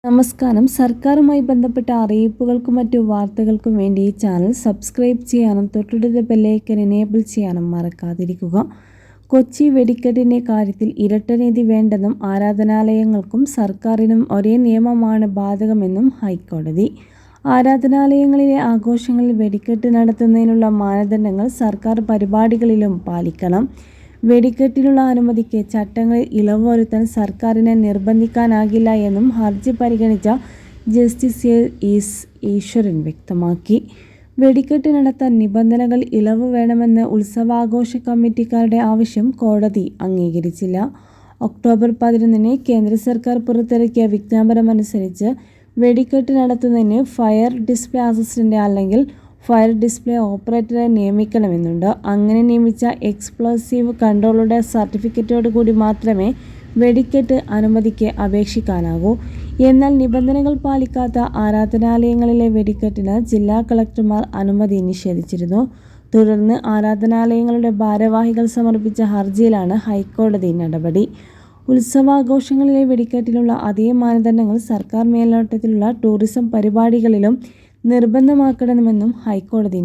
നമസ്കാരം. സർക്കാരുമായി ബന്ധപ്പെട്ട അറിയിപ്പുകൾക്കും മറ്റു വാർത്തകൾക്കും വേണ്ടി ഈ ചാനൽ സബ്സ്ക്രൈബ് ചെയ്യാനും തൊട്ടടുത്ത ബെല്ലൈക്കൺ എനേബിൾ ചെയ്യാനും മറക്കാതിരിക്കുക. കൊച്ചി വെടിക്കെട്ടിൻ്റെ കാര്യത്തിൽ ഇരട്ടനീതി വേണ്ടെന്നും ആരാധനാലയങ്ങൾക്കും സർക്കാരിനും ഒരേ നിയമമാണ് ബാധകമെന്നും ഹൈക്കോടതി. ആരാധനാലയങ്ങളിലെ ആഘോഷങ്ങളിൽ വെടിക്കെട്ട് നടത്തുന്നതിനുള്ള മാനദണ്ഡങ്ങൾ സർക്കാർ പരിപാടികളിലും പാലിക്കണം. വെടിക്കെട്ടിനുള്ള അനുമതിക്ക് ചട്ടങ്ങളിൽ ഇളവ് വരുത്താൻ സർക്കാരിനെ നിർബന്ധിക്കാനാകില്ല എന്നും ഹർജി പരിഗണിച്ച ജസ്റ്റിസ് എസ് ഈശ്വരൻ വ്യക്തമാക്കി. വെടിക്കെട്ട് നടത്താൻ നിബന്ധനകൾ ഇളവ് വേണമെന്ന് ഉത്സവാഘോഷ കമ്മിറ്റിക്കാരുടെ ആവശ്യം കോടതി അംഗീകരിച്ചില്ല. ഒക്ടോബർ 11 കേന്ദ്ര സർക്കാർ പുറത്തിറക്കിയ വിജ്ഞാപനമനുസരിച്ച് വെടിക്കെട്ട് നടത്തുന്നതിന് ഫയർ ഡിസ്പ്ലേ അസിസ്റ്റന്റ് അല്ലെങ്കിൽ ഫയർ ഡിസ്പ്ലേ ഓപ്പറേറ്ററെ നിയമിക്കണമെന്നുണ്ട്. അങ്ങനെ നിയമിച്ച എക്സ്പ്ലോസീവ് കൺട്രോളറുടെ സർട്ടിഫിക്കറ്റോടുകൂടി മാത്രമേ വെടിക്കെട്ട് അനുമതിക്ക് അപേക്ഷിക്കാനാകൂ. എന്നാൽ നിബന്ധനകൾ പാലിക്കാത്ത ആരാധനാലയങ്ങളിലെ വെടിക്കെട്ടിന് ജില്ലാ കളക്ടർമാർ അനുമതി നിഷേധിച്ചിരുന്നു. തുടർന്ന് ആരാധനാലയങ്ങളുടെ ഭാരവാഹികൾ സമർപ്പിച്ച ഹർജിയിലാണ് ഹൈക്കോടതി നടപടി. ഉത്സവാഘോഷങ്ങളിലെ വെടിക്കെട്ടിലുള്ള അതേ മാനദണ്ഡങ്ങൾ സർക്കാർ മേൽനോട്ടത്തിലുള്ള ടൂറിസം പരിപാടികളിലും നിർബന്ധമാക്കണമെന്നും ഹൈക്കോടതി